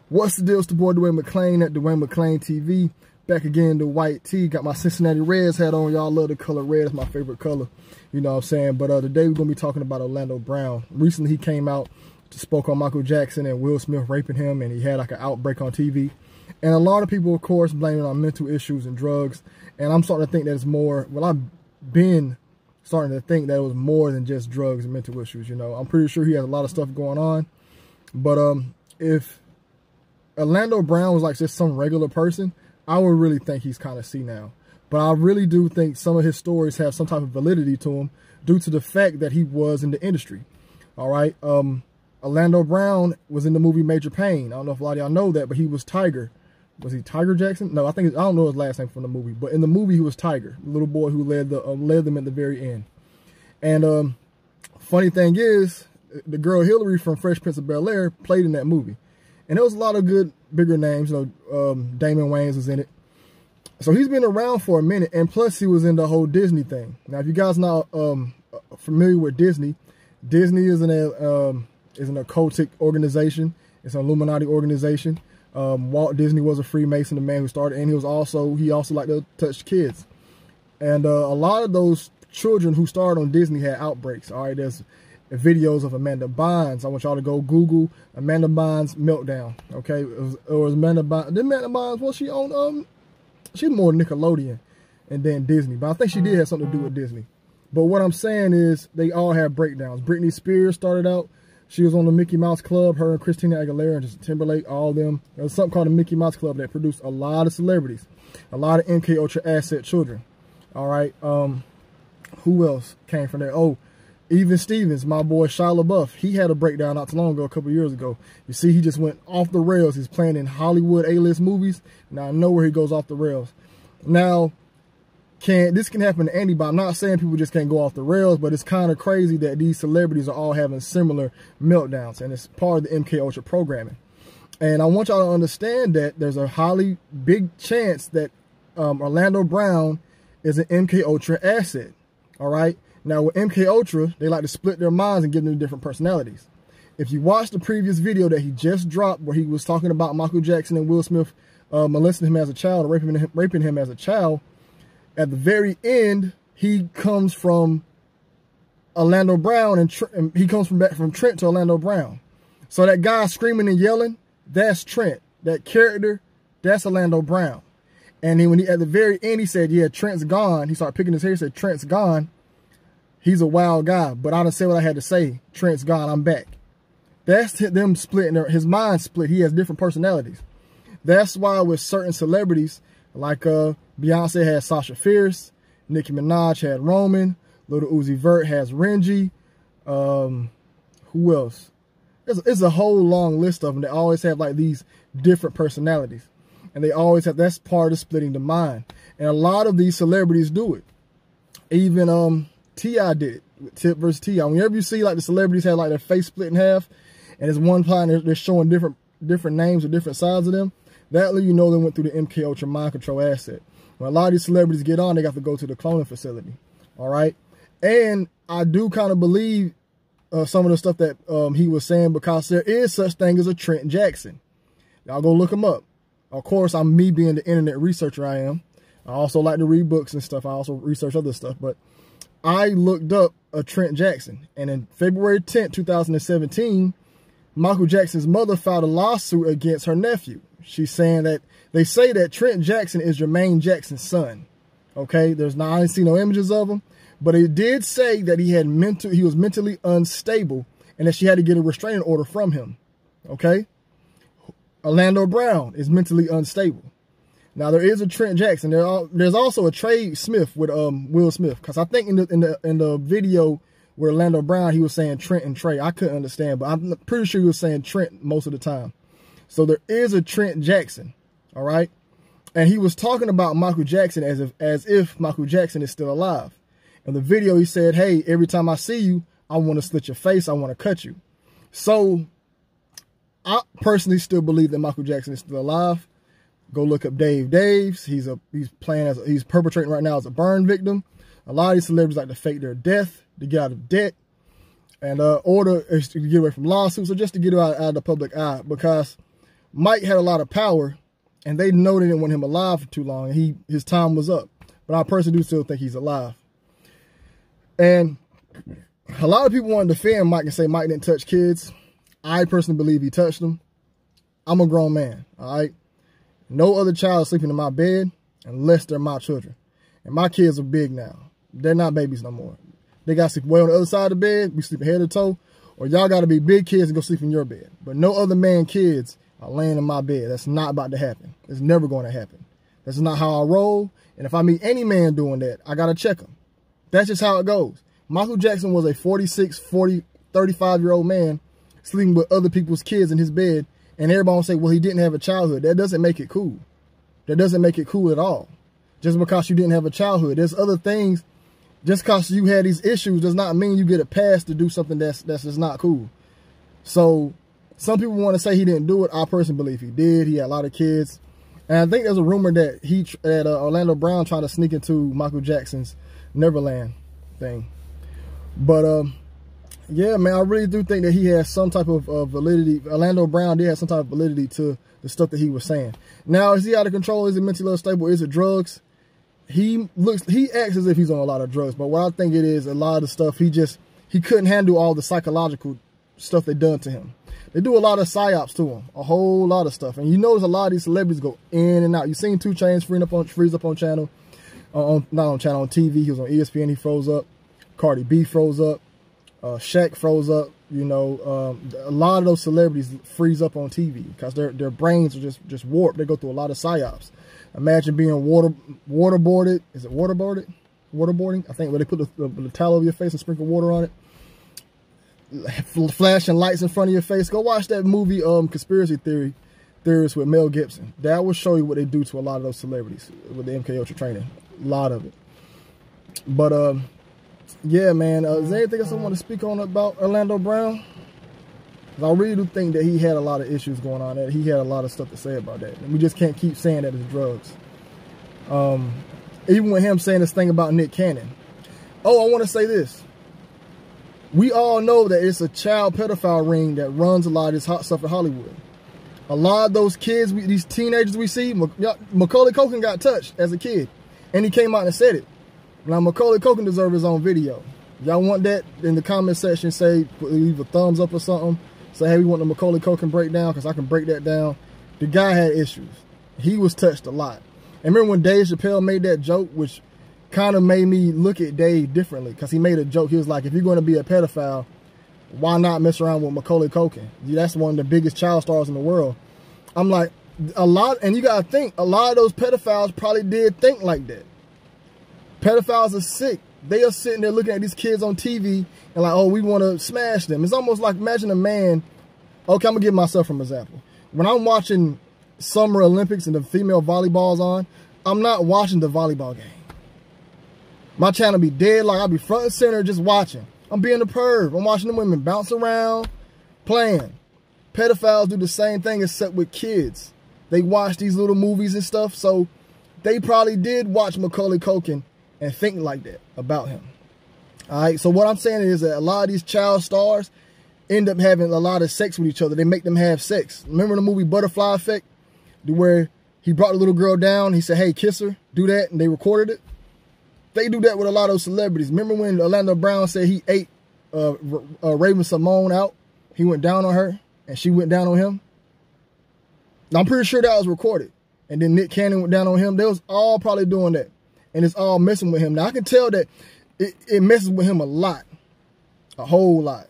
What's the deal? It's the boy Dwayne McClean at Dwayne McClean TV. Back again, the white tee. Got my Cincinnati Reds hat on. Y'all love the color red. It's my favorite color. You know what I'm saying? But today we're going to be talking about Orlando Brown. Recently he came out, spoke on Michael Jackson and Will Smith raping him, and he had like an outbreak on TV. And a lot of people, of course, blame it on mental issues and drugs. And I'm starting to think that it's more, well, I've been starting to think that it was more than just drugs and mental issues, you know. I'm pretty sure he has a lot of stuff going on. But if Orlando Brown was like just some regular person, I would really think he's kind of senile. But I really do think some of his stories have some type of validity to him due to the fact that he was in the industry. All right. Orlando Brown was in the movie Major Payne. I don't know if a lot of y'all know that, but he was Tiger. Was he Tiger Jackson? No, I don't know his last name from the movie, but in the movie he was Tiger, the little boy who led them at the very end. And funny thing is, the girl Hillary from Fresh Prince of Bel-Air played in that movie. And there was a lot of good, bigger names. You know, Damon Wayans was in it. So he's been around for a minute. And plus, he was in the whole Disney thing. Now, if you guys not familiar with Disney, Disney is an occultic organization. It's an Illuminati organization. Walt Disney was a Freemason, the man who started, and he also liked to touch kids. And a lot of those children who started on Disney had outbreaks. All right, there's videos of Amanda Bynes. I want y'all to go Google Amanda Bynes meltdown. Okay, it was Amanda Bynes. Did Amanda Bynes? Well, she owned she's more Nickelodeon and then Disney, but I think she did have something to do with Disney. But what I'm saying is they all have breakdowns. Britney Spears started out. She was on the Mickey Mouse Club. Her and Christina Aguilera and Justin Timberlake, all of them. There was something called the Mickey Mouse Club that produced a lot of celebrities, a lot of MK Ultra asset children. All right. Who else came from there? Oh, even Stevens, my boy Shia LaBeouf, he had a breakdown not too long ago, a couple years ago. You see, he just went off the rails. He's playing in Hollywood A-list movies. Now I know where he goes off the rails. Now, this can happen to anybody. I'm not saying people just can't go off the rails, but it's kind of crazy that these celebrities are all having similar meltdowns, and it's part of the MK Ultra programming. And I want y'all to understand that there's a highly big chance that Orlando Brown is an MK Ultra asset. All right. Now with MK Ultra, they like to split their minds and give them different personalities. If you watch the previous video that he just dropped, where he was talking about Michael Jackson and Will Smith molesting him as a child, or raping him as a child, at the very end, he comes from Orlando Brown, and he comes from Trent to Orlando Brown. So that guy screaming and yelling, that's Trent. That character, that's Orlando Brown. And then when at the very end, he said, yeah, Trent's gone. He started picking his hair. He said, Trent's gone. He's a wild guy. But I done said what I had to say. Trent's gone. I'm back. That's them splitting. His mind split. He has different personalities. That's why with certain celebrities, like Beyonce had Sasha Fierce, Nicki Minaj had Roman, Lil Uzi Vert has Renji. Who else? It's a whole long list of them. They always have like these different personalities. And they always have, that's part of splitting the mind. And a lot of these celebrities do it. Even T.I. did it with Tip versus T.I. Whenever you see like the celebrities have like their face split in half, and it's one plan, they're showing different names or different sides of them, that let you know they went through the MK Ultra mind control asset. When a lot of these celebrities get on, they got to go to the cloning facility. All right. And I do kind of believe some of the stuff that he was saying, because there is such thing as a Trent Jackson. Y'all go look him up. Of course, me being the internet researcher I am. I also like to read books and stuff. I also research other stuff. But I looked up a Trent Jackson. And in February 10th, 2017, Michael Jackson's mother filed a lawsuit against her nephew. She's saying that they say that Trent Jackson is Jermaine Jackson's son. Okay, I didn't see no images of him, but it did say that he was mentally unstable and that she had to get a restraining order from him. Okay, Orlando Brown is mentally unstable. Now there is a Trent Jackson. There's also a Trey Smith with Will Smith, because I think in the video with Orlando Brown he was saying Trent and Trey. I couldn't understand, but I'm pretty sure he was saying Trent most of the time. So there is a Trent Jackson, all right? And he was talking about Michael Jackson as if Michael Jackson is still alive. In the video, he said, hey, every time I see you, I want to slit your face. I want to cut you. So I personally still believe that Michael Jackson is still alive. Go look up Dave Daves. He's perpetrating right now as a burn victim. A lot of these celebrities like to fake their death to get out of debt. And order is to get away from lawsuits, or just to get out of the public eye, because Mike had a lot of power, and they know they didn't want him alive for too long. And his time was up. But I personally do still think he's alive. And a lot of people want to defend Mike and say Mike didn't touch kids. I personally believe he touched them. I'm a grown man, all right? No other child is sleeping in my bed unless they're my children. And my kids are big now. They're not babies no more. They got to sleep way on the other side of the bed. We sleep head to toe. Or y'all got to be big kids and go sleep in your bed. But no other man kids are laying in my bed. That's not about to happen. It's never going to happen. That's not how I roll. And if I meet any man doing that, I got to check him. That's just how it goes. Michael Jackson was a 46, 40, 35-year-old man sleeping with other people's kids in his bed. And everybody will say, well, he didn't have a childhood. That doesn't make it cool. That doesn't make it cool at all. Just because you didn't have a childhood. There's other things. Just because you had these issues does not mean you get a pass to do something that's just not cool. So some people want to say he didn't do it. I personally believe he did. He had a lot of kids. And I think there's a rumor that Orlando Brown tried to sneak into Michael Jackson's Neverland thing. But yeah, man, I really do think that he has some type of validity. Orlando Brown did have some type of validity to the stuff that he was saying. Now, is he out of control? Is he mentally unstable? Is it drugs? He acts as if he's on a lot of drugs, but what I think it is, a lot of the stuff, he couldn't handle all the psychological stuff they done to him. They do a lot of psyops to him, a whole lot of stuff. And you notice a lot of these celebrities go in and out. You seen 2 Chainz freeze up on channel, not on channel, on TV. He was on ESPN, he froze up. Cardi B froze up. Shaq froze up. You know, a lot of those celebrities freeze up on TV because their brains are just warped. They go through a lot of psyops. Imagine being waterboarded. Is it waterboarded? Waterboarding? I think where they put the towel over your face and sprinkle water on it. Flashing lights in front of your face. Go watch that movie, Conspiracy Theorists with Mel Gibson. That will show you what they do to a lot of those celebrities with the MK Ultra training. A lot of it. But yeah, man. Is there anything else I want to speak on about Orlando Brown? I really do think that he had a lot of issues going on there. He had a lot of stuff to say about that. And we just can't keep saying that it's drugs. Even with him saying this thing about Nick Cannon. Oh, I want to say this. We all know that it's a child pedophile ring that runs a lot of this hot stuff in Hollywood. A lot of those kids, these teenagers we see, Macaulay Culkin got touched as a kid. And he came out and said it. Now, Macaulay Culkin deserves his own video. Y'all want that in the comment section, say, leave a thumbs up or something. Say, hey, we want the Macaulay Culkin breakdown because I can break that down. The guy had issues. He was touched a lot. And remember when Dave Chappelle made that joke, which kind of made me look at Dave differently because he made a joke. He was like, if you're going to be a pedophile, why not mess around with Macaulay Culkin? That's one of the biggest child stars in the world. I'm like, and you got to think, a lot of those pedophiles probably did think like that. Pedophiles are sick. They are sitting there looking at these kids on TV and like, oh, we want to smash them. It's almost like, imagine a man. Okay, I'm going to give myself from example. When I'm watching Summer Olympics and the female volleyball's on, I'm not watching the volleyball game. My channel be dead, like I'll be front and center just watching. I'm being a perv. I'm watching them women bounce around, playing. Pedophiles do the same thing except with kids. They watch these little movies and stuff, so they probably did watch Macaulay Culkin and think like that about him. All right, so what I'm saying is that a lot of these child stars end up having a lot of sex with each other. They make them have sex. Remember the movie Butterfly Effect, where he brought the little girl down, he said, hey, kiss her, do that, and they recorded it? They do that with a lot of those celebrities. Remember when Orlando Brown said he ate Raven-Symoné out? He went down on her, and she went down on him? Now, I'm pretty sure that was recorded. And then Nick Cannon went down on him. They was all probably doing that. And it's all messing with him. Now, I can tell that it messes with him a lot. A whole lot.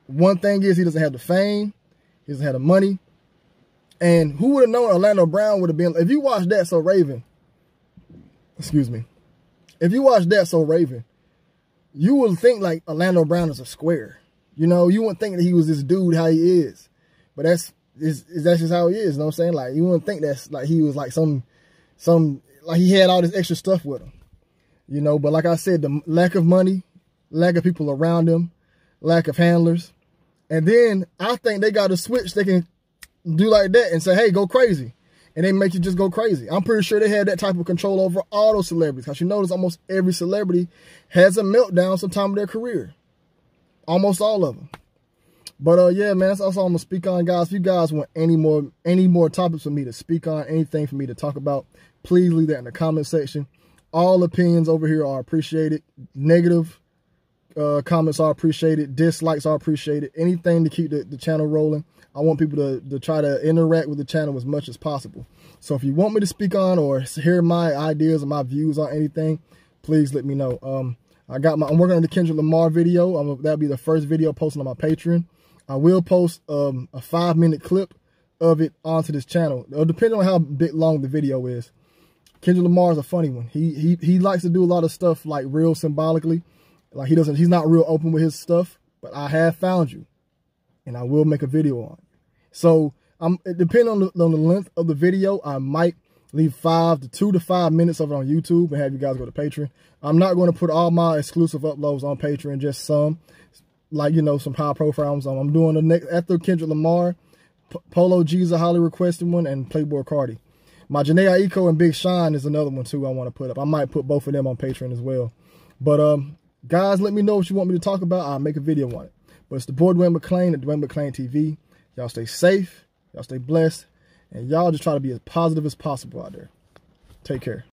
One thing is he doesn't have the fame. He doesn't have the money. And who would have known Orlando Brown would have been... If you watch That So Raven... Excuse me. If you watch That So Raven, you would think like Orlando Brown is a square. You know, you wouldn't think that he was this dude how he is. But that's just how he is, you know what I'm saying? Like, you wouldn't think that's like he was like some like he had all this extra stuff with him. You know, but like I said, the lack of money, lack of people around him, lack of handlers. And then I think they got a switch they can do like that and say, hey, go crazy. And they make you just go crazy. I'm pretty sure they had that type of control over all those celebrities. Because you notice almost every celebrity has a meltdown sometime in their career. Almost all of them. But yeah, man, that's also I'm gonna speak on, guys. If you guys want any more topics for me to speak on, anything for me to talk about, please leave that in the comment section. All opinions over here are appreciated. Negative comments are appreciated. Dislikes are appreciated. Anything to keep the channel rolling. I want people to try to interact with the channel as much as possible. So if you want me to speak on or hear my ideas or my views on anything, please let me know. I'm working on the Kendrick Lamar video. That'll be the first video posted on my Patreon. I will post a 5-minute clip of it onto this channel. It'll depend on how long the video is. Kendrick Lamar is a funny one. He likes to do a lot of stuff like real symbolically. Like he's not real open with his stuff, but I have found you and I will make a video on it. So depending on the length of the video, I might leave 2 to 5 minutes of it on YouTube and have you guys go to Patreon. I'm not going to put all my exclusive uploads on Patreon, just some, like, you know, some high profiles. I'm doing the next after Kendrick Lamar, Polo G's a highly requested one, and Playboy Cardi. My Janae Aiko and Big Sean is another one too I want to put up. I might put both of them on Patreon as well. But guys, let me know what you want me to talk about. I'll make a video on it. But it's the boy Duane McClean at Duane McClean TV. Y'all stay safe. Y'all stay blessed. And y'all just try to be as positive as possible out there. Take care.